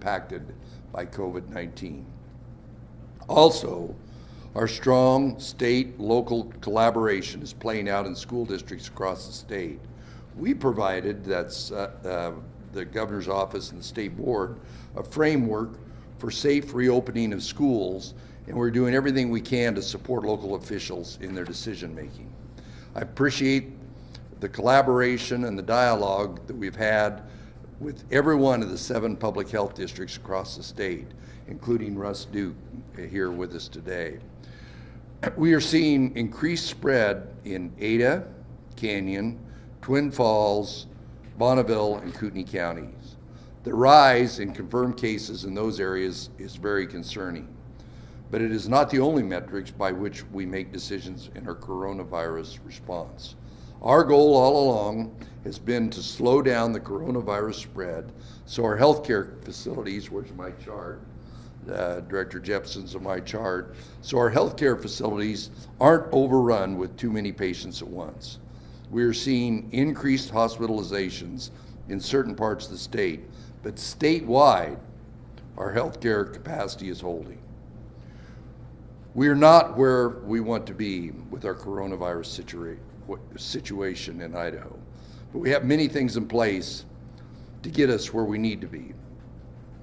impacted by COVID-19. Also, our strong state-local collaboration is playing out in school districts across the state. We provided, that's the governor's office and the state board, a framework for safe reopening of schools, and we're doing everything we can to support local officials in their decision making. I appreciate the collaboration and the dialogue that we've had with every one of the 7 public health districts across the state, including Russ Duke here with us today. We are seeing increased spread in Ada, Canyon, Twin Falls, Bonneville, and Kootenai counties. The rise in confirmed cases in those areas is very concerning, but it is not the only metrics by which we make decisions in our coronavirus response. Our goal all along has been to slow down the coronavirus spread so our healthcare facilities, where's my chart? Director Jepson's on my chart, so our healthcare facilities aren't overrun with too many patients at once. We are seeing increased hospitalizations in certain parts of the state, but statewide, our healthcare capacity is holding. We are not where we want to be with our coronavirus situation in Idaho, but we have many things in place to get us where we need to be.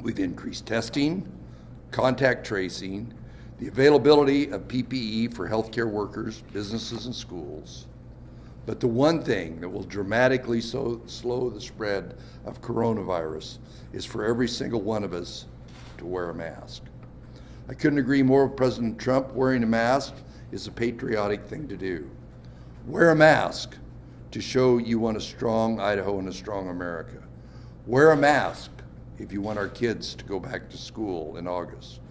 We've increased testing, contact tracing, the availability of PPE for healthcare workers, businesses, and schools. But the one thing that will dramatically slow the spread of coronavirus is for every single one of us to wear a mask. I couldn't agree more with President Trump. Wearing a mask is a patriotic thing to do. Wear a mask to show you want a strong Idaho and a strong America. Wear a mask if you want our kids to go back to school in August.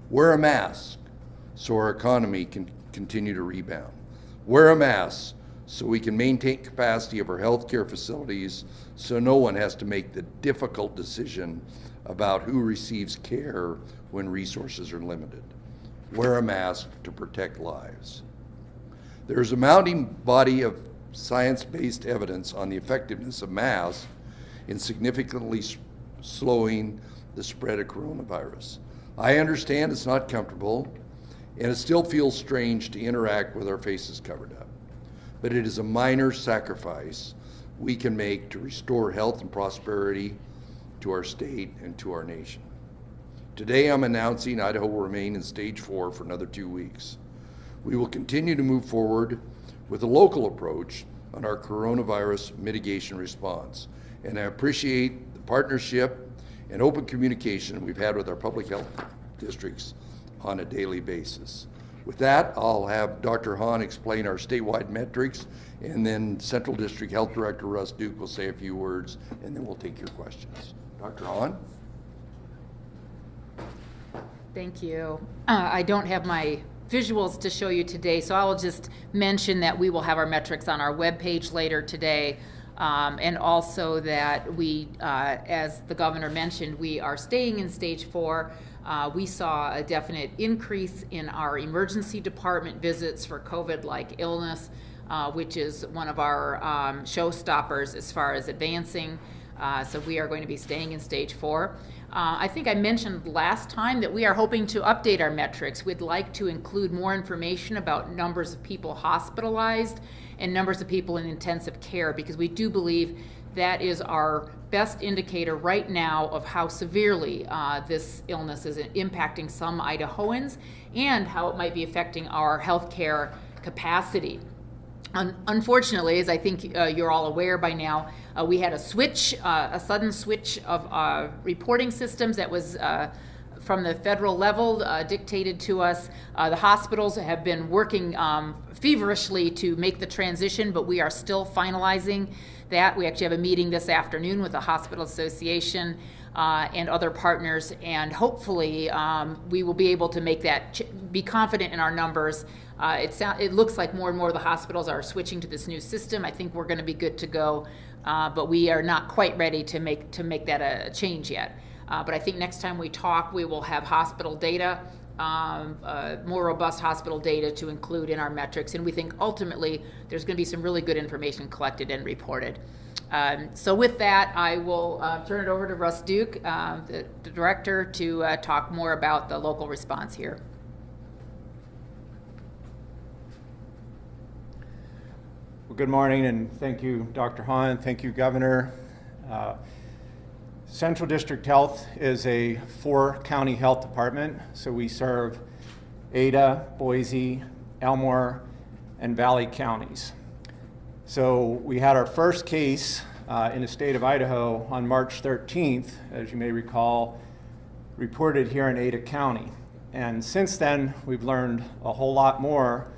Wear a mask so our economy can continue to rebound. Wear a mask so we can maintain capacity of our healthcare facilities so no one has to make the difficult decision about who receives care when resources are limited. Wear a mask to protect lives. There is a mounting body of science-based evidence on the effectiveness of masks in significantly slowing the spread of coronavirus. I understand it's not comfortable, and it still feels strange to interact with our faces covered up. But it is a minor sacrifice we can make to restore health and prosperity to our state and to our nation. Today I'm announcing Idaho will remain in stage 4 for another 2 weeks. We will continue to move forward with a local approach on our coronavirus mitigation response, and I appreciate the partnership and open communication we've had with our public health districts on a daily basis. With that, I'll have Dr. Hahn explain our statewide metrics, and then Central District Health Director Russ Duke will say a few words, and then we'll take your questions. Dr. Hahn? Thank you. I don't have my visuals to show you today, so I'll just mention that we will have our metrics on our webpage later today, and also that we, as the governor mentioned, we are staying in stage 4. We saw a definite increase in our emergency department visits for COVID-like illness, which is one of our showstoppers as far as advancing. So we are going to be staying in stage 4. I think I mentioned last time that we are hoping to update our metrics. We'd like to include more information about numbers of people hospitalized and numbers of people in intensive care, because we do believe that is our best indicator right now of how severely this illness is impacting some Idahoans and how it might be affecting our healthcare capacity. Unfortunately, as I think you're all aware by now, we had a sudden switch of reporting systems that was from the federal level dictated to us. The hospitals have been working feverishly to make the transition, but we are still finalizing that. We actually have a meeting this afternoon with the Hospital Association and other partners, and hopefully we will be able to make that, be confident in our numbers. It looks like more and more of the hospitals are switching to this new system. I think we're going to be good to go, but we are not quite ready to make that a change yet. But I think next time we talk, we will have hospital data, more robust hospital data to include in our metrics, and we think ultimately there's going to be some really good information collected and reported. So with that, I will turn it over to Russ Duke, the director, to talk more about the local response here. Well, good morning, and thank you, Dr. Hahn. Thank you, Governor. Central District Health is a 4-county health department, so we serve Ada, Boise, Elmore, and Valley counties. So we had our first case in the state of Idaho on March 13th, as you may recall, reported here in Ada County. And since then, we've learned a whole lot more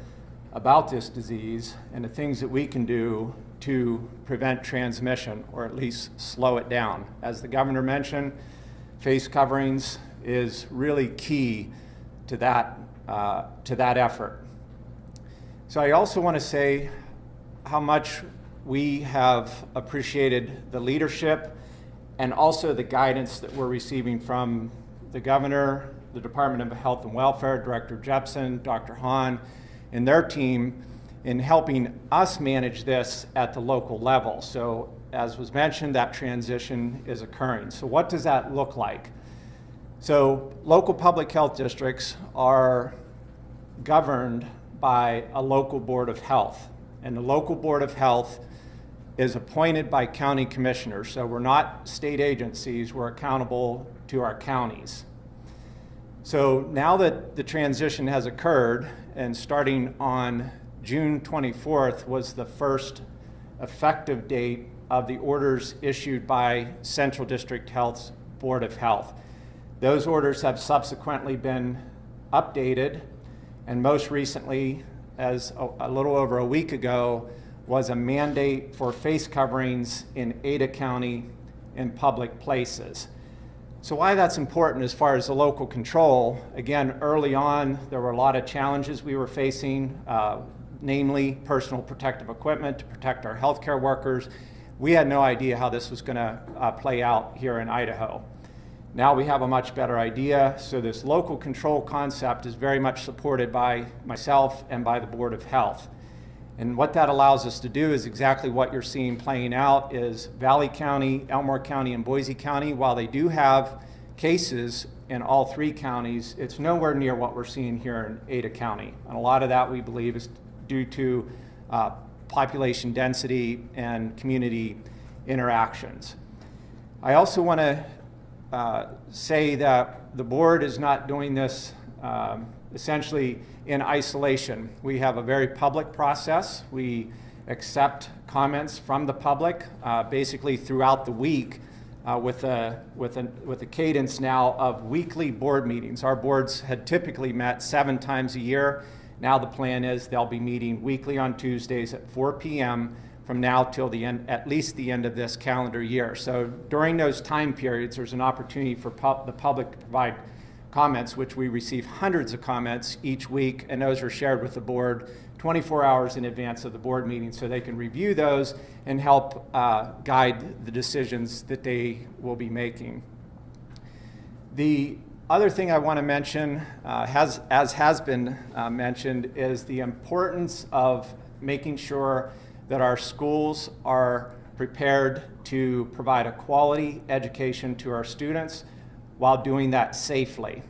about this disease and the things that we can do to prevent transmission, or at least slow it down. As the governor mentioned, face coverings is really key to that effort. So I also want to say how much we have appreciated the leadership and also the guidance that we're receiving from the governor, the Department of Health and Welfare, Director Jepson, Dr. Hahn, and their team in helping us manage this at the local level. So as was mentioned, that transition is occurring. So what does that look like? So local public health districts are governed by a local board of health. And the local board of health is appointed by county commissioners. So we're not state agencies, we're accountable to our counties. So now that the transition has occurred, and starting on June 24th was the first effective date of the orders issued by Central District Health's Board of Health. Those orders have subsequently been updated, and most recently, as a little over a week ago, was a mandate for face coverings in Ada County in public places. So why that's important as far as the local control, again, early on, there were a lot of challenges we were facing, namely personal protective equipment to protect our healthcare workers. We had no idea how this was going to play out here in Idaho. Now we have a much better idea, so this local control concept is very much supported by myself and by the Board of Health. And what that allows us to do is exactly what you're seeing playing out is Valley County, Elmore County, and Boise County, while they do have cases in all 3 counties, it's nowhere near what we're seeing here in Ada County. And a lot of that, we believe, is due to population density and community interactions. I also want to say that the board is not doing this essentially in isolation. We have a very public process. We accept comments from the public basically throughout the week with a cadence now of weekly board meetings. Our boards had typically met 7 times a year. Now the plan is they'll be meeting weekly on Tuesdays at 4 p.m. from now till the end, at least the end of this calendar year. So during those time periods, there's an opportunity for the public to provide comments, which we receive hundreds of comments each week, and those are shared with the board 24 hours in advance of the board meeting so they can review those and help guide the decisions that they will be making. The other thing I want to mention, as has been mentioned, is the importance of making sure that our schools are prepared to provide a quality education to our students while doing that safely.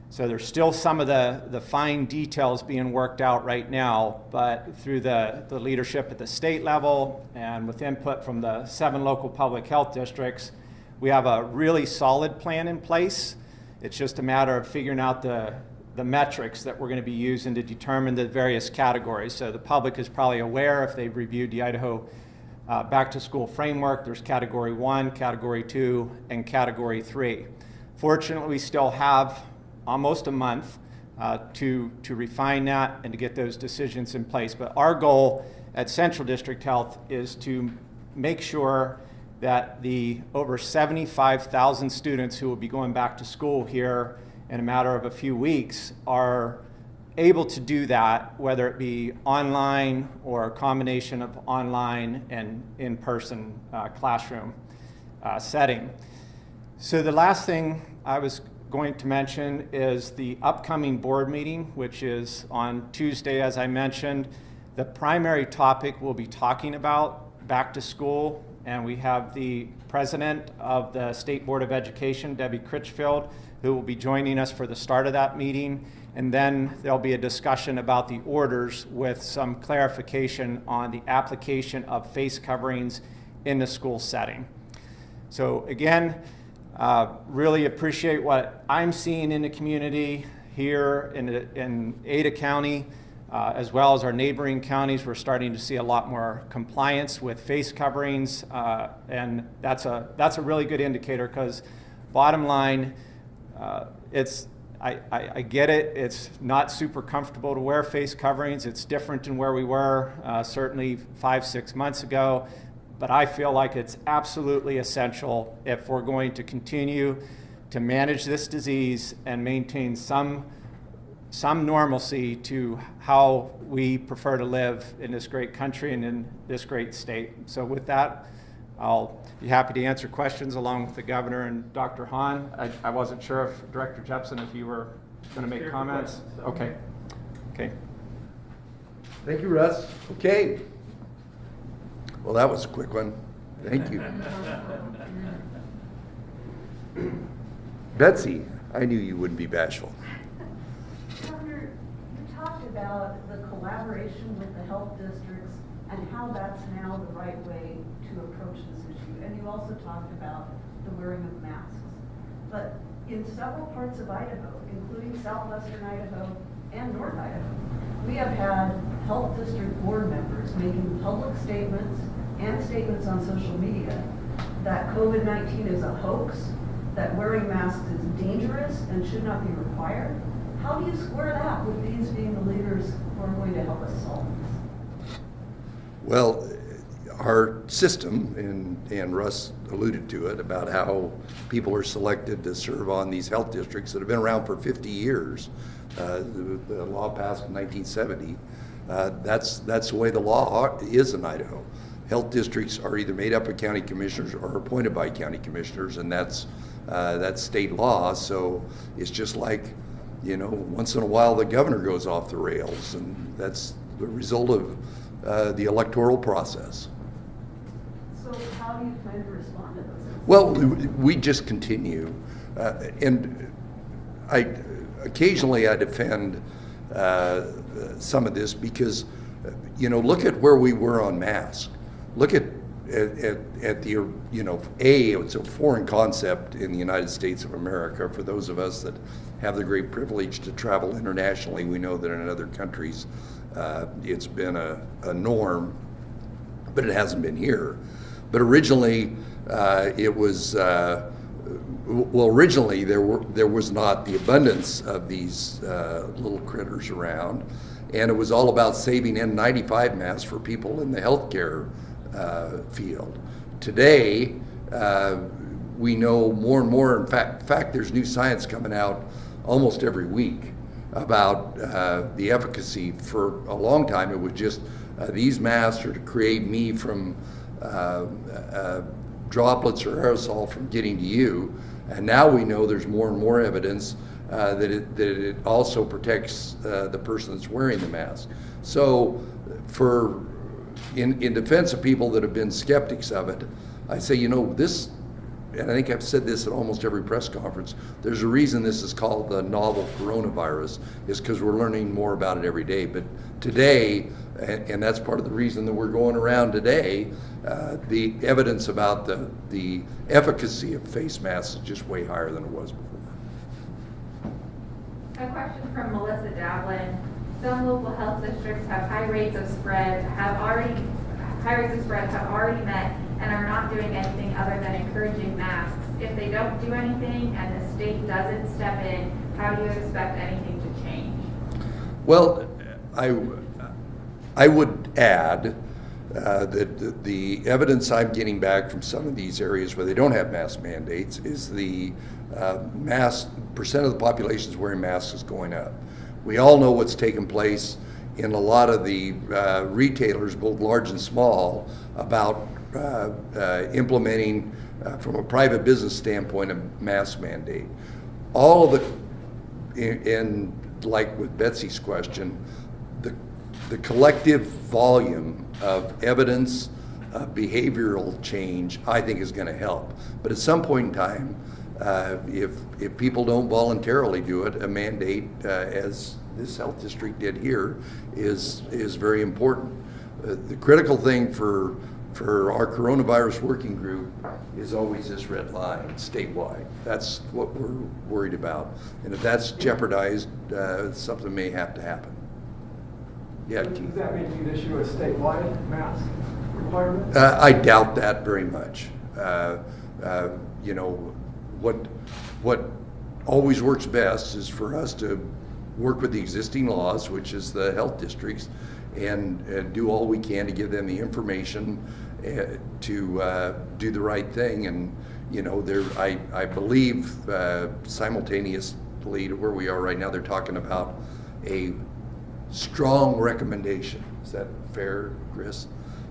So there's still some of the fine details being worked out right now, but through the leadership at the state level and with input from the 7 local public health districts, we have a really solid plan in place. It's just a matter of figuring out the metrics that we're going to be using to determine the various categories. So the public is probably aware, if they've reviewed the Idaho Back to School Framework, there's Category 1, Category 2, and Category 3. Fortunately, we still have almost a month to refine that and to get those decisions in place. But our goal at Central District Health is to make sure that the over 75,000 students who will be going back to school here in a matter of a few weeks are able to do that, whether it be online or a combination of online and in-person classroom setting. So the last thing I was going to mention is the upcoming board meeting, which is on Tuesday, as I mentioned. The primary topic we'll be talking about back to school and we have the president of the State Board of Education, Debbie Critchfield, who will be joining us for the start of that meeting. And then there'll be a discussion about the orders with some clarification on the application of face coverings in the school setting. So again, really appreciate what I'm seeing in the community here in Ada County, as well as our neighboring counties. We're starting to see a lot more compliance with face coverings, and that's a really good indicator, because bottom line, I get it. It's not super comfortable to wear face coverings. It's different than where we were certainly 5-6 months ago. But I feel like it's absolutely essential if we're going to continue to manage this disease and maintain some normalcy to how we prefer to live in this great country and in this great state. So with that, I'll be happy to answer questions along with the governor and Dr. Hahn. I wasn't sure if Director Jepson, if you were going to make comments. Okay. Okay. Thank you, Russ. Okay. Well, that was a quick one. Thank you. Betsy, I knew you wouldn't be bashful. Governor, you talked about the collaboration with the health districts and how that's now the right way to approach this issue. And you also talked about the wearing of masks. But in several parts of Idaho, including southwestern Idaho and North Idaho, we have had health district board members making public statements and statements on social media that COVID-19 is a hoax, that wearing masks is dangerous and should not be required. How do you square that with these being the leaders who are going to help us solve this? Well, our system, and Russ alluded to it, about how people are selected to serve on these health districts that have been around for 50 years. The law passed in 1970. That's the way the law is in Idaho. Health districts are either made up of county commissioners or appointed by county commissioners, and that's state law. So it's just like, you know, once in a while the governor goes off the rails, and that's the result of the electoral process. So how do you plan to respond to those? Well, we just continue, and occasionally I defend some of this because, you know, look at where we were on masks. Look at the, you know, it's a foreign concept in the United States of America. For those of us that have the great privilege to travel internationally, we know that in other countries it's been a norm, but it hasn't been here. But originally it was, well, originally there was not the abundance of these little critters around, and it was all about saving N95 masks for people in the healthcare field. Today, we know more and more. In fact, there's new science coming out almost every week about the efficacy. For a long time, it was just these masks are to create me from droplets or aerosol from getting to you. And now we know there's more and more evidence that it also protects the person that's wearing the mask. So in defense of people that have been skeptics of it, I say, you know, this, and I think I've said this at almost every press conference, there's a reason this is called the novel coronavirus, is because we're learning more about it every day. But today, and that's part of the reason that we're going around today, the evidence about the efficacy of face masks is just way higher than it was before. A question from Melissa Davlin. Some local health districts have high rates of spread, have already met and are not doing anything other than encouraging masks. If they don't do anything and the state doesn't step in, how do you expect anything to change? Well, I would add that the evidence I'm getting back from some of these areas where they don't have mask mandates is the percent of the population is wearing masks is going up. We all know what's taken place in a lot of the retailers, both large and small, about implementing, from a private business standpoint, a mask mandate. All of it, and like with Betsy's question, the collective volume of evidence behavioral change, I think is going to help. But at some point in time, if people don't voluntarily do it, a mandate, as this health district did here, is very important. The critical thing for our coronavirus working group is always this red line statewide. That's what we're worried about. And if that's jeopardized, something may have to happen. Yeah, Does Keith. that mean you'd issue a statewide mask requirement? I doubt that very much. You know, what always works best is for us to work with the existing laws, which is the health districts, and do all we can to give them the information to do the right thing. And you know, I believe simultaneously to where we are right now, they're talking about a strong recommendation. Is that fair, Chris?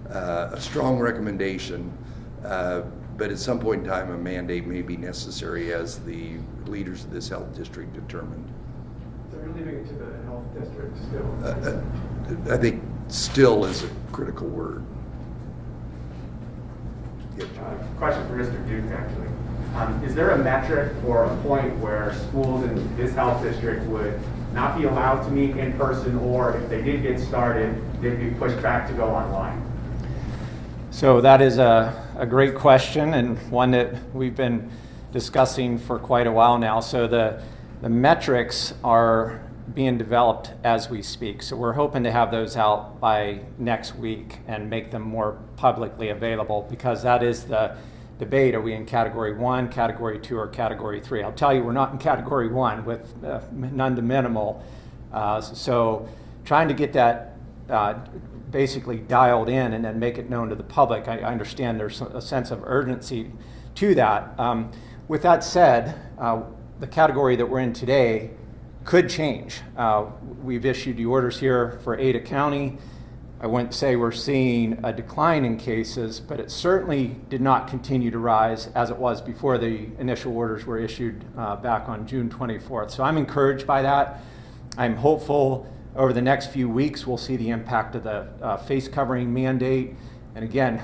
A strong recommendation, but at some point in time, a mandate may be necessary, as the leaders of this health district determined. So you're leaving it to the health district still? I think "still" is a critical word. Yeah, John. Question for Mr. Duke, actually. Is there a metric or a point where schools in this health district would not be allowed to meet in person, or if they did get started, they'd be pushed back to go online? So that is a great question, and one that we've been discussing for quite a while now. So the metrics are being developed as we speak. So we're hoping to have those out by next week and make them more publicly available, because that is the debate. Are we in category 1, category 2, or category 3? I'll tell you, we're not in category 1 with none to minimal. So trying to get that basically dialed in and then make it known to the public. I understand there's a sense of urgency to that. With that said, the category that we're in today could change. We've issued the orders here for Ada County. I wouldn't say we're seeing a decline in cases, but it certainly did not continue to rise as it was before the initial orders were issued back on June 24th. So I'm encouraged by that. I'm hopeful over the next few weeks we'll see the impact of the face covering mandate. And again,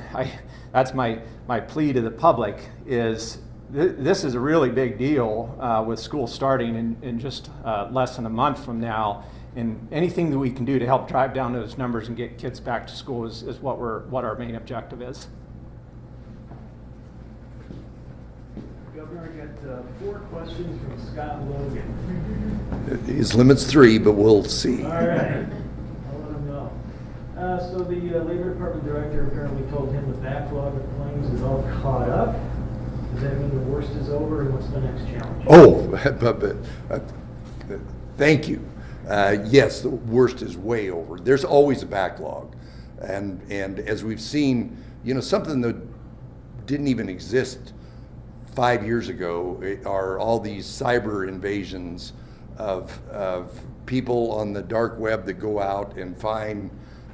that's my plea to the public is this is a really big deal with school starting in just less than a month from now. And anything that we can do to help drive down those numbers and get kids back to school is what our main objective is. Governor, I got 4 questions from Scott Logan. His limit's 3, but we'll see. All right, I'll let him know. So the Labor Department director apparently told him the backlog of claims is all caught up. Does that mean the worst is over, and what's the next challenge? Oh, thank you. Yes, the worst is way over. There's always a backlog. And as we've seen, you know, something that didn't even exist 5 years ago are all these cyber invasions of people on the dark web that go out and find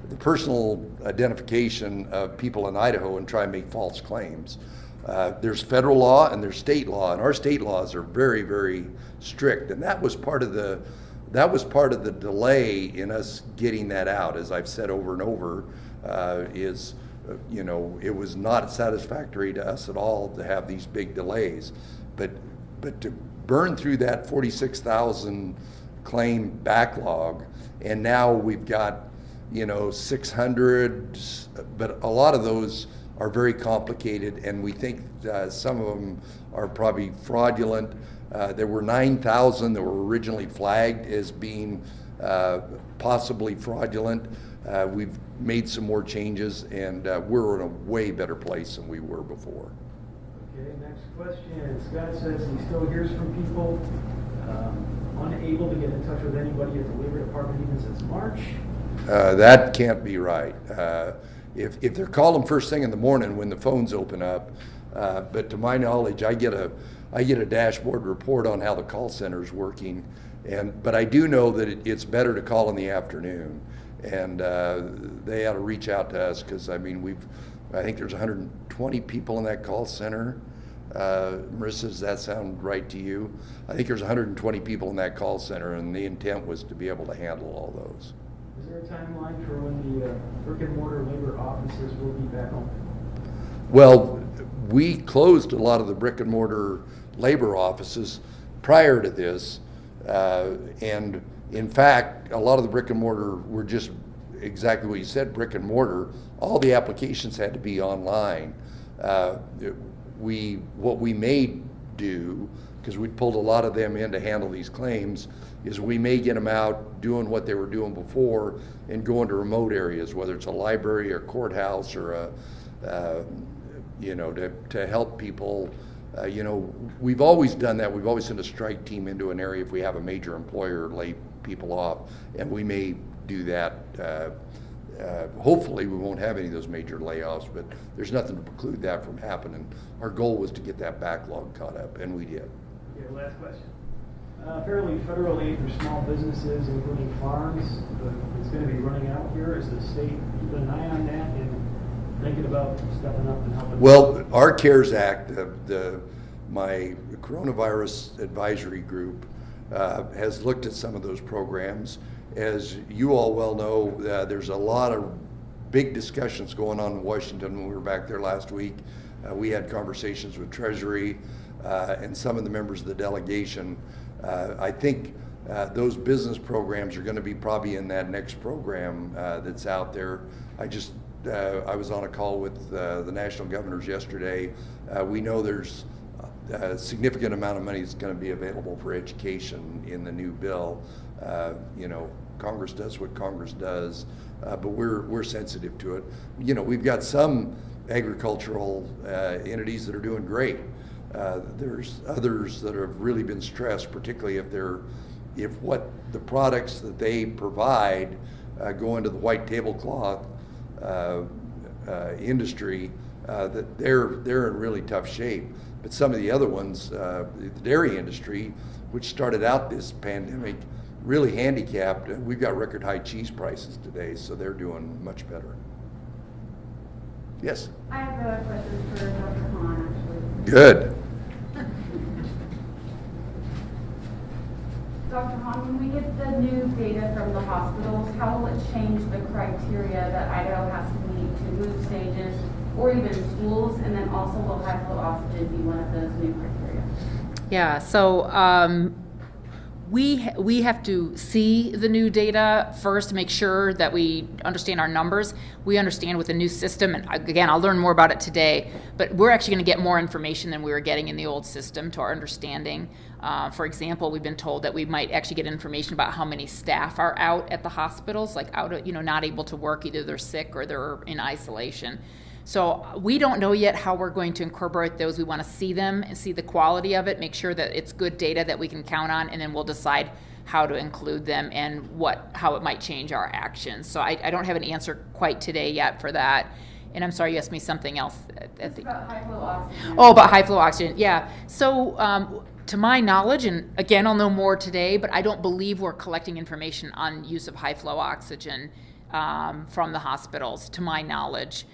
the personal identification of people in Idaho and try and make false claims. There's federal law and there's state law, and our state laws are very, very strict. And that was part of the delay in us getting that out, as I've said over and over, you know, it was not satisfactory to us at all to have these big delays. But to burn through that 46,000 claim backlog, and now we've got, you know, 600, but a lot of those are very complicated, and we think some of them are probably fraudulent. There were 9,000 that were originally flagged as being possibly fraudulent. We've made some more changes, and we're in a way better place than we were before. Okay, next question. Scott says he still hears from people unable to get in touch with anybody at the Labor Department even since March. That can't be right. If they're calling first thing in the morning when the phones open up, but to my knowledge, I get a dashboard report on how the call center is working, but I do know that it's better to call in the afternoon, and they ought to reach out to us, because I mean I think there's 120 people in that call center. Marissa, does that sound right to you? I think there's 120 people in that call center, and the intent was to be able to handle all those. Is there a timeline for when the brick and mortar labor offices will be back open? Well, we closed a lot of the brick and mortar labor offices prior to this. And in fact, a lot of the brick and mortar were just exactly what you said, brick and mortar. All the applications had to be online. What we may do, because we pulled a lot of them in to handle these claims, is we may get them out doing what they were doing before and going to remote areas, whether it's a library or courthouse or to help people. We've always done that. We've always sent a strike team into an area if we have a major employer lay people off, and we may do that. Hopefully we won't have any of those major layoffs, but there's nothing to preclude that from happening. Our goal was to get that backlog caught up, and we did. Okay, last question. Apparently federal aid for small businesses, including farms, is going to be running out here. Is the state keeping an eye on that and thinking about stepping up and helping? Well, our CARES Act, my coronavirus advisory group has looked at some of those programs. As you all well know, there's a lot of big discussions going on in Washington. When we were back there last week, we had conversations with Treasury and some of the members of the delegation. I think those business programs are going to be probably in that next program that's out there. I was on a call with the national governors yesterday. We know there's a significant amount of money that's going to be available for education in the new bill. Congress does what Congress does, but we're sensitive to it. We've got some agricultural entities that are doing great. There's others that have really been stressed, particularly if what the products that they provide go into the white tablecloth industry, that they're in really tough shape. But some of the other ones, the dairy industry, which started out this pandemic really handicapped, we've got record high cheese prices today, so they're doing much better. Yes? I have a question for Dr. Hahn, actually. Good. Dr. Hahn, when we get the new data from the hospitals, how will it change the criteria that Idaho has to meet to move stages or even schools? And then also will high flow oxygen be one of those new criteria? Yeah, so we have to see the new data first to make sure that we understand our numbers. We understand with the new system, and again, I'll learn more about it today, but we're actually going to get more information than we were getting in the old system to our understanding. For example, we've been told that we might actually get information about how many staff are out at the hospitals, like out, not able to work, either they're sick or they're in isolation. So we don't know yet how we're going to incorporate those. We want to see them and see the quality of it, make sure that it's good data that we can count on, and then we'll decide how to include them and how it might change our actions. So I don't have an answer quite today yet for that. And I'm sorry, you asked me something else. It's about high flow oxygen. Oh, about high flow oxygen, yeah. So to my knowledge, and again, I'll know more today, but I don't believe we're collecting information on use of high flow oxygen from the hospitals, to my knowledge.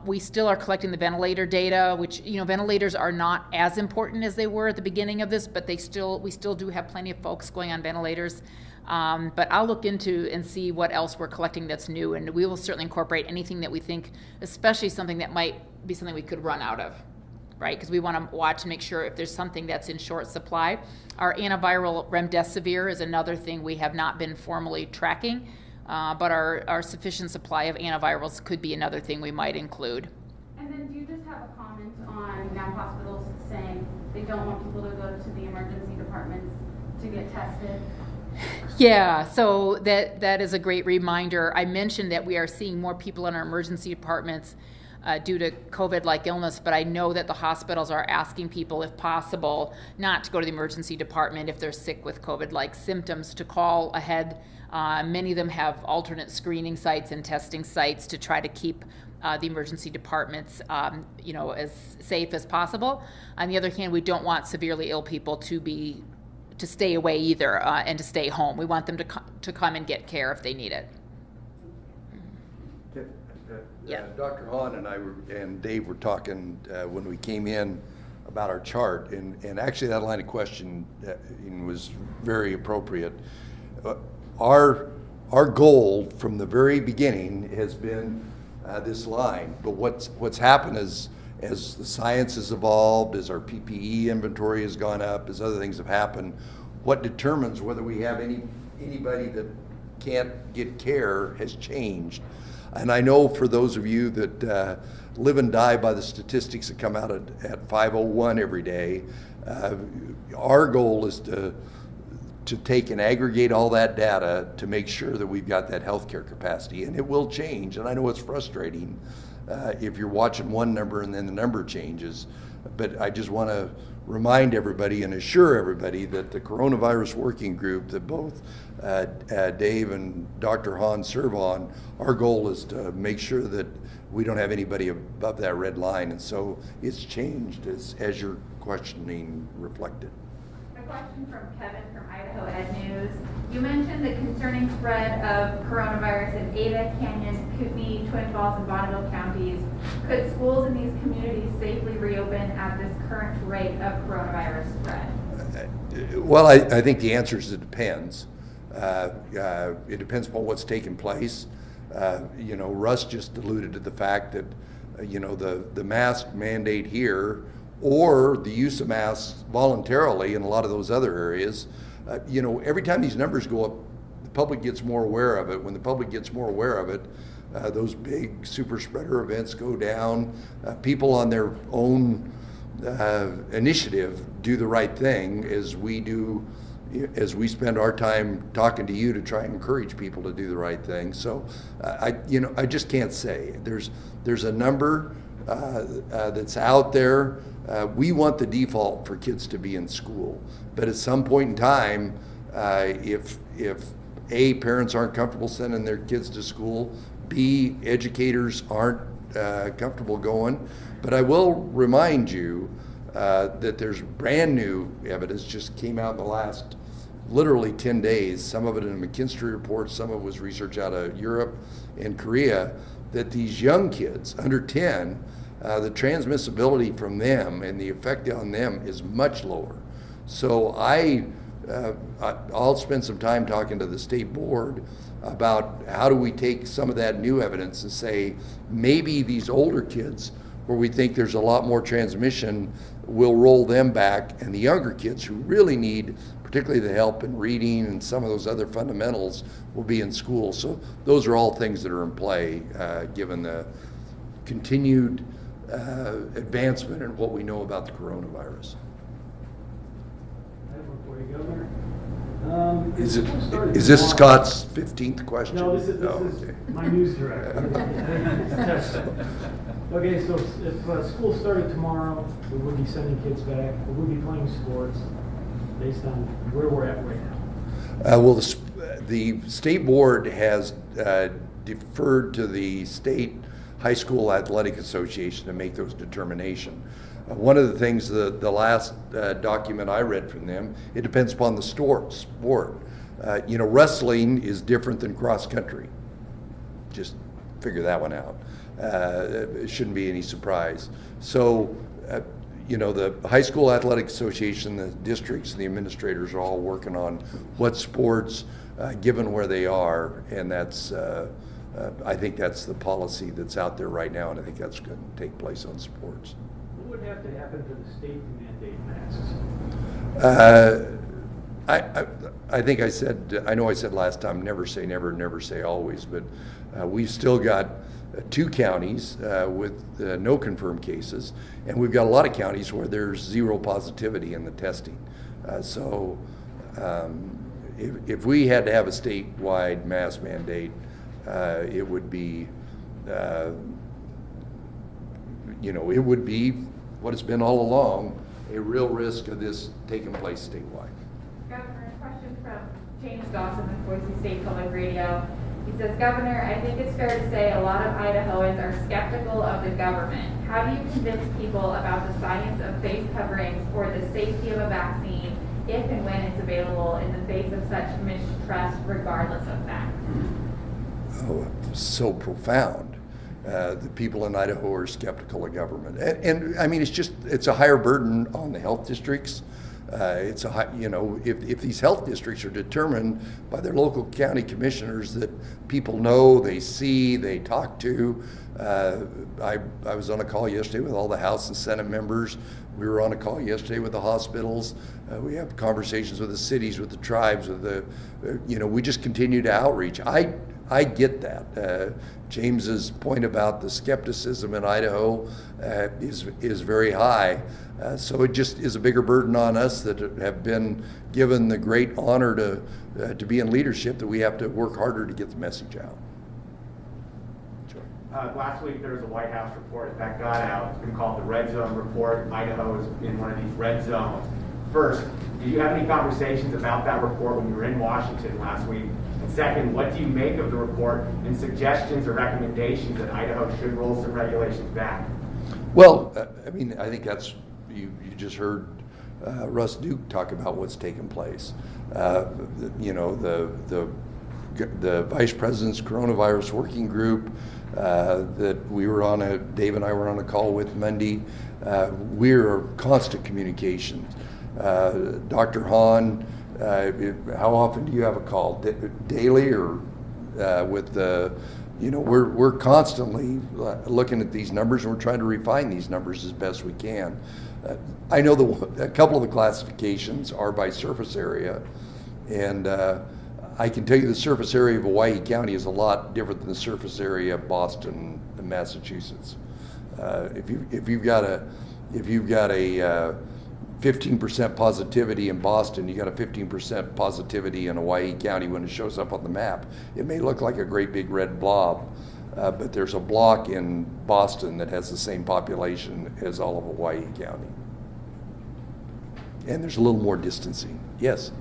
We still are collecting the ventilator data, which, ventilators are not as important as they were at the beginning of this, but we still do have plenty of folks going on ventilators. But I'll look into and see what else we're collecting that's new, and we will certainly incorporate anything that we think, especially something that might be something we could run out of, right? Because we want to watch and make sure if there's something that's in short supply. Our antiviral remdesivir is another thing we have not been formally tracking. But our sufficient supply of antivirals could be another thing we might include. And then do you just have a comment on now hospitals saying they don't want people to go to the emergency departments to get tested? Yeah, so that is a great reminder. I mentioned that we are seeing more people in our emergency departments due to COVID-like illness, but I know that the hospitals are asking people, if possible, not to go to the emergency department if they're sick with COVID-like symptoms, to call ahead. Many of them have alternate screening sites and testing sites to try to keep the emergency departments, as safe as possible. On the other hand, we don't want severely ill people to stay away either and to stay home. We want them to come and get care if they need it. Yeah. Dr. Hahn and Dave were talking when we came in about our chart, and actually that line of question was very appropriate. Our goal from the very beginning has been this line, but what's happened is as the science has evolved, as our PPE inventory has gone up, as other things have happened, what determines whether we have anybody that can't get care has changed. And I know for those of you that live and die by the statistics that come out at 5:01 every day, our goal is to take and aggregate all that data to make sure that we've got that healthcare capacity. And it will change, and I know it's frustrating if you're watching one number and then the number changes. But I just want to remind everybody and assure everybody that the coronavirus working group that both Dave and Dr. Hahn serve on, our goal is to make sure that we don't have anybody above that red line. And so it's changed as your questioning reflected. A question from Kevin from Idaho Ed News. You mentioned the concerning spread of coronavirus in Ada, Canyon, Kootenai, Twin Falls, and Bonneville counties. Could schools in these communities safely reopen at this current rate of coronavirus spread? Well, I think the answer is it depends. It depends upon what's taking place. You know, Russ just alluded to the fact that, you know, the mask mandate here or the use of masks voluntarily in a lot of those other areas, you know, every time these numbers go up, the public gets more aware of it. When the public gets more aware of it, those big super spreader events go down. People on their own initiative do the right thing, as we do, as we spend our time talking to you to try and encourage people to do the right thing. So I just can't say. There's a number that's out there. We want the default for kids to be in school, but at some point in time, if A, parents aren't comfortable sending their kids to school, B, educators aren't comfortable going. But I will remind you that there's brand new evidence just came out in the last literally 10 days, some of it in a McKinstry report, some of it was research out of Europe and Korea, that these young kids under 10, the transmissibility from them and the effect on them is much lower. So I'll spend some time talking to the state board about how do we take some of that new evidence and say maybe these older kids where we think there's a lot more transmission, we'll roll them back, and the younger kids who really need particularly the help in reading and some of those other fundamentals will be in school. So those are all things that are in play given the continued advancement in what we know about the coronavirus. I have one for you, Governor. Is this Scott's 15th question? No, this is okay. my news director. Okay, so if school started tomorrow, we would be sending kids back, we would be playing sports based on where we're at right now. Well, the state board has deferred to the state high school athletic association to make those determinations. One of the things, the last document I read from them, it depends upon the sport. You know, wrestling is different than cross country. Just figure that one out. It shouldn't be any surprise. So, you know, the High School Athletic Association, the districts, and the administrators are all working on what sports, given where they are, and that's, I think that's the policy that's out there right now, and I think that's going to take place on sports. What would have to happen for the state to mandate masks? I think I said, I know I said last time, never say never, never say always, but we've still got 2 counties with no confirmed cases, and we've got a lot of counties where there's 0 positivity in the testing. So if we had to have a statewide mask mandate, it would be, you know, it would be what it's been all along, a real risk of this taking place statewide. Governor, a question from James Dawson with Boise State Public Radio. He says, Governor, I think it's fair to say a lot of Idahoans are skeptical of the government. How do you convince people about the science of face coverings or the safety of a vaccine if and when it's available in the face of such mistrust regardless of facts? Oh, so profound. The people in Idaho are skeptical of government. And I mean, it's a higher burden on the health districts It's a high, you know, if these health districts are determined by their local county commissioners that people know, they see, they talk to. I was on a call yesterday with all the House and Senate members. We were on a call yesterday with the hospitals. We have conversations with the cities, with the tribes, with the, you know, we just continue to outreach. I get that. James's point about the skepticism in Idaho is very high. So it just is a bigger burden on us that have been given the great honor to be in leadership, that we have to work harder to get the message out. Last week there was a White House report that got out. It's been called the Red Zone Report. Idaho is in one of these red zones. First, do you have any conversations about that report when you were in Washington last week? And second, what do you make of the report and suggestions or recommendations that Idaho should roll some regulations back? Well, I mean, I think that's, you just heard Russ Duke talk about what's taken place. You know, the Vice President's Coronavirus Working Group that we were on Dave and I were on a call with Monday. We're constant communications. Dr. Hahn, how often do you have a call? Daily or with the, you know, we're constantly looking at these numbers, and we're trying to refine these numbers as best we can. I know a couple of the classifications are by surface area, and I can tell you the surface area of Hawaii County is a lot different than the surface area of Boston and Massachusetts. If you've got a 15% positivity in Boston, you got a 15% positivity in Hawaii County when it shows up on the map. It may look like a great big red blob, but there's a block in Boston that has the same population as all of Hawaii County. And there's a little more distancing. Yes?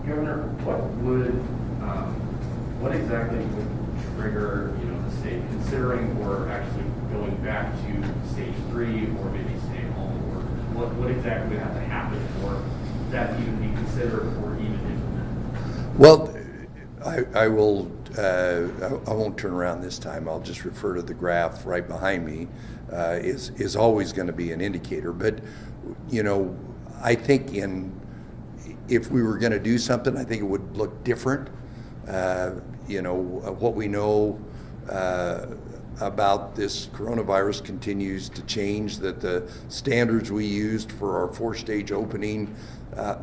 Governor, what exactly would trigger, you know, the state considering or actually going back to stage 3 or maybe stay-at-home orders? What exactly would have to happen for that to even be considered or even implemented? Well, I won't turn around this time. I'll just refer to the graph right behind me. Is always going to be an indicator, but you know, I think if we were going to do something, I think it would look different. You know, what we know about this coronavirus continues to change, that the standards we used for our 4-stage opening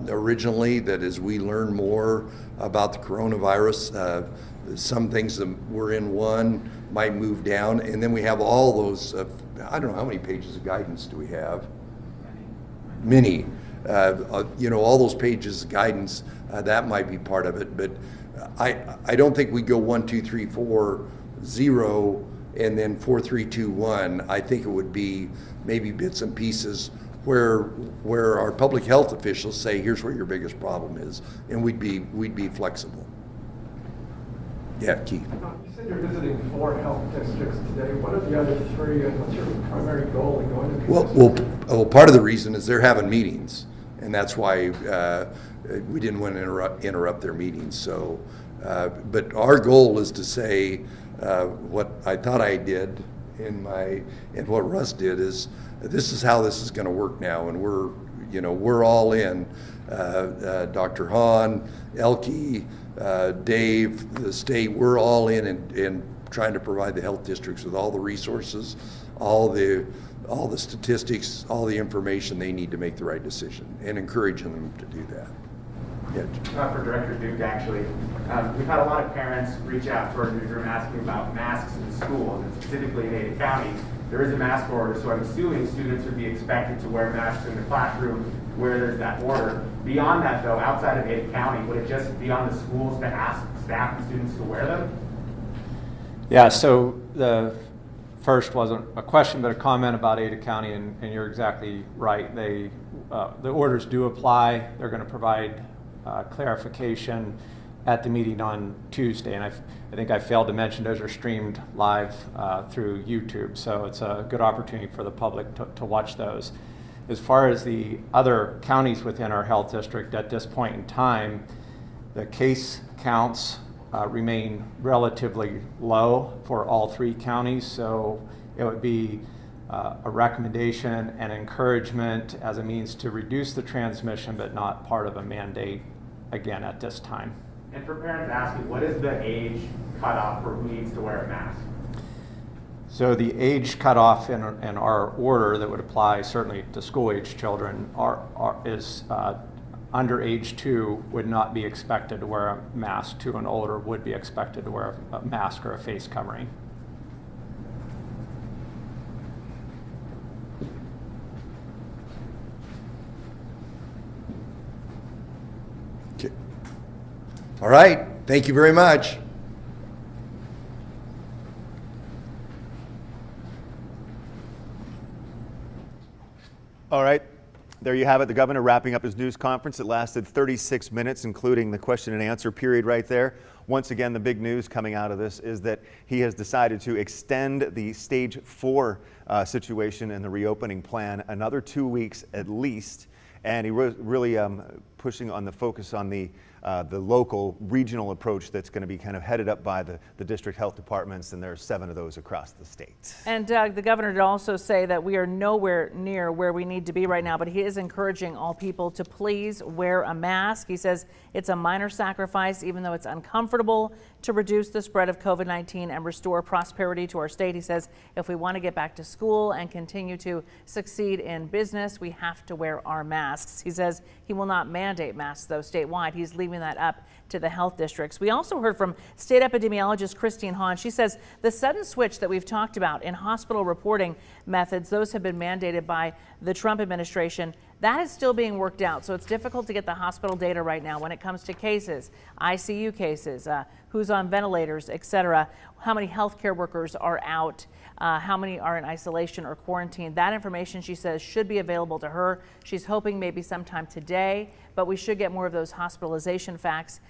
originally, that as we learn more about the coronavirus, some things that were in one might move down, and then we have all those, I don't know, how many pages of guidance do we have? Many. You know, all those pages of guidance, that might be part of it, but I don't think we go 1, 2, 3, 4, 0, and then 4, 3, 2, 1. I think it would be maybe bits and pieces where our public health officials say, here's where your biggest problem is, and we'd be flexible. Yeah, Keith. You said you're visiting 4 health districts today. What are the other 3, and what's your primary goal in going to these? Well, part of the reason is they're having meetings, and that's why we didn't want to interrupt their meetings. So, but our goal is to say what I thought I did and what Russ did is, this is how this is going to work now, and we're all in. Dr. Hahn, Elke, Dave, the state, we're all in trying to provide the health districts with all the resources, all the statistics, all the information they need to make the right decision, and encouraging them to do that. Yeah. For Director Duke, actually, we've had a lot of parents reach out to our newsroom asking about masks in schools, and specifically in Ada County. There is a mask order, so I'm assuming students would be expected to wear masks in the classroom where there's that order. Beyond that, though, outside of Ada County, would it just be on the schools to ask staff and students to wear them? Yeah, so the first wasn't a question, but a comment about Ada County, and you're exactly right. The orders do apply. They're going to provide clarification at the meeting on Tuesday, and I think I failed to mention those are streamed live through YouTube, so it's a good opportunity for the public to watch those. As far as the other counties within our health district, at this point in time, the case counts remain relatively low for all 3 counties, so it would be a recommendation and encouragement as a means to reduce the transmission, but not part of a mandate again at this time. And for parents asking, what is the age cutoff for who needs to wear a mask? So the age cutoff in our order that would apply certainly to school-age children is under age 2 would not be expected to wear a mask. 2 and older would be expected to wear a mask or a face covering. Okay. All right, thank you very much. All right, there you have it. The governor wrapping up his news conference. It lasted 36 minutes, including the question and answer period right there. Once again, the big news coming out of this is that he has decided to extend the stage 4 situation in the reopening plan another 2 weeks at least. And he really pushing on the focus on the local regional approach that's going to be kind of headed up by the district health departments, and there are 7 of those across the state. And Doug, the governor did also say that we are nowhere near where we need to be right now, but he is encouraging all people to please wear a mask. He says it's a minor sacrifice, even though it's uncomfortable, to reduce the spread of COVID-19 and restore prosperity to our state. He says if we want to get back to school and continue to succeed in business, we have to wear our masks. He says he will not mandate masks, though, statewide. He's leaving that up to the health districts. We also heard from state epidemiologist CHRISTINEHAMN. She says the sudden switch that we've talked about in hospital reporting methods, those have been mandated by the Trump administration. That is still being worked out, so it's difficult to get the hospital data right now when it comes to cases, ICU cases, who's on ventilators, etc., how many healthcare workers are out, how many are in isolation or quarantine. That information, she says, should be available to her. She's hoping maybe sometime today, but we should get more of those hospitalization facts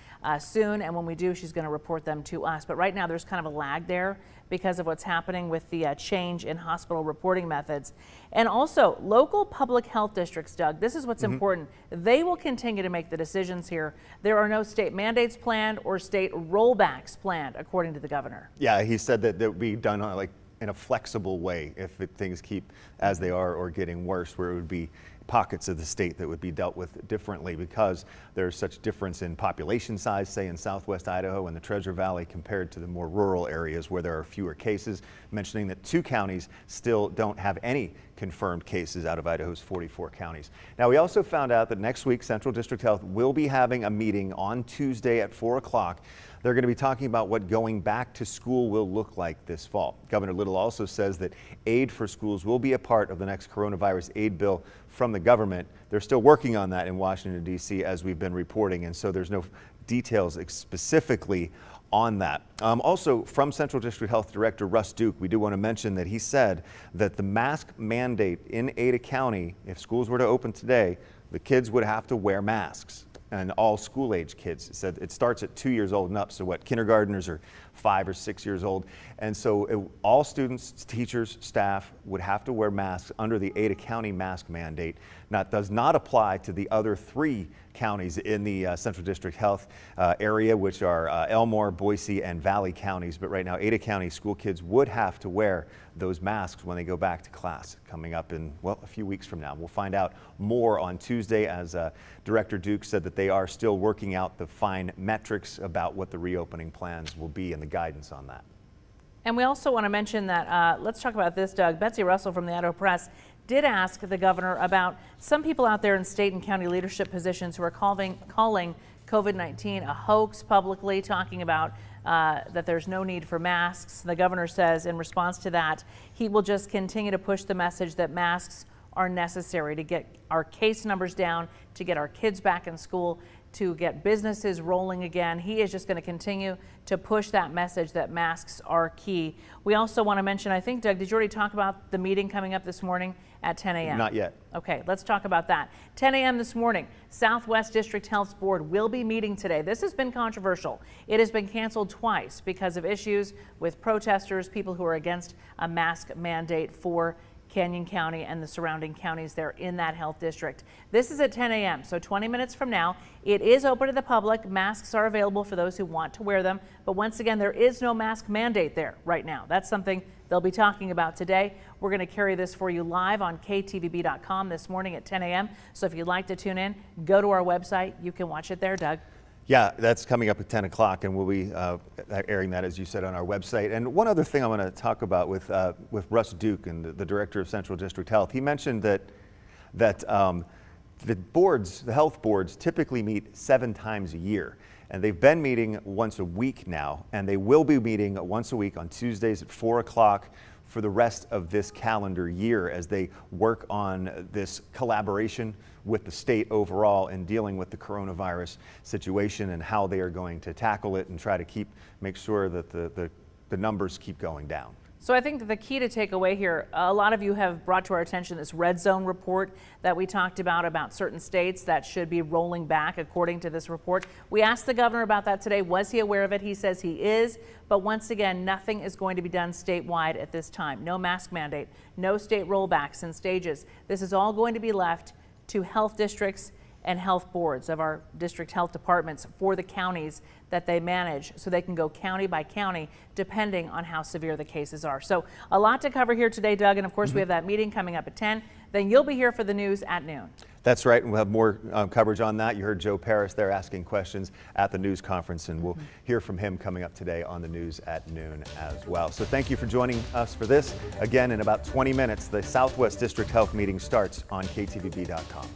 soon, and when we do, she's going to report them to us. But right now, there's kind of a lag there because of what's happening with the change in hospital reporting methods. And also, local public health districts, Doug, this is what's important. They will continue to make the decisions here. There are no state mandates planned or state rollbacks planned, according to the governor. Yeah, he said that it would be done on, in a flexible way if things keep as they are or getting worse, where it would be pockets of the state that would be dealt with differently because there's such difference in population size, say in southwest Idaho and the Treasure Valley compared to the more rural areas where there are fewer cases, mentioning that 2 counties still don't have any confirmed cases out of Idaho's 44 counties. Now, we also found out that next week Central District Health will be having a meeting on Tuesday at 4 o'clock. They're going to be talking about what going back to school will look like this fall. Governor Little also says that aid for schools will be a part of the next coronavirus aid bill from the government. They're still working on that in Washington, D.C., as we've been reporting, and so there's no details specifically on that. Also, from Central District Health Director Russ Duke, we do want to mention that he said that the mask mandate in Ada County, if schools were to open today, the kids would have to wear masks. And all school-age kids. It said it starts at 2 years old and up, so what, kindergartners are 5 or 6 years old. And so all students, teachers, staff would have to wear masks under the Ada County mask mandate. Now, it does not apply to the other 3 counties in the Central District Health area, which are Elmore, Boise, and Valley counties. But right now, Ada County school kids would have to wear those masks when they go back to class coming up in, well, a few weeks from now. We'll find out more on Tuesday, as Director Duke said that they are still working out the fine metrics about what the reopening plans will be and the guidance on that. And we also want to mention that, let's talk about this, Doug. Betsy Russell from the Idaho Press did ask the governor about some people out there in state and county leadership positions who are calling COVID-19 a hoax publicly, talking about that there's no need for masks. The governor says in response to that, he will just continue to push the message that masks are necessary to get our case numbers down, to get our kids back in school, to get businesses rolling again. He is just going to continue to push that message that masks are key. We also want to mention, I think, Doug, did you already talk about the meeting coming up this morning at 10 a.m.? Not yet. Okay, let's talk about that. 10 a.m. this morning, Southwest District Health's board will be meeting today. This has been controversial. It has been canceled twice because of issues with protesters, people who are against a mask mandate for Canyon County and the surrounding counties there in that health district. This is at 10 a.m., so 20 minutes from now. It is open to the public. Masks are available for those who want to wear them. But once again, there is no mask mandate there right now. That's something they'll be talking about today. We're going to carry this for you live on ktvb.com this morning at 10 a.m. So if you'd like to tune in, go to our website. You can watch it there, Doug. Yeah, that's coming up at 10 o'clock, and we'll be airing that, as you said, on our website. And one other thing I want to talk about with Russ Duke, and the director of Central District Health. He mentioned that the health boards typically meet 7 times a year. And they've been meeting once a week now, and they will be meeting once a week on Tuesdays at 4 o'clock for the rest of this calendar year as they work on this collaboration with the state overall in dealing with the coronavirus situation and how they are going to tackle it and try to make sure that the numbers keep going down. So I think the key to take away here, a lot of you have brought to our attention this red zone report that we talked about certain states that should be rolling back according to this report. We asked the governor about that today. Was he aware of it? He says he is, but once again, nothing is going to be done statewide at this time. No mask mandate, no state rollbacks and stages. This is all going to be left to health districts and health boards of our district health departments for the counties that they manage, so they can go county by county depending on how severe the cases are. So a lot to cover here today, Doug, and of course we have that meeting coming up at 10. Then you'll be here for the news at noon. That's right, and we'll have more coverage on that. You heard Joe Paris there asking questions at the news conference, and we'll hear from him coming up today on the news at noon as well. So thank you for joining us for this. Again, in about 20 minutes, the Southwest District Health meeting starts on ktvb.com.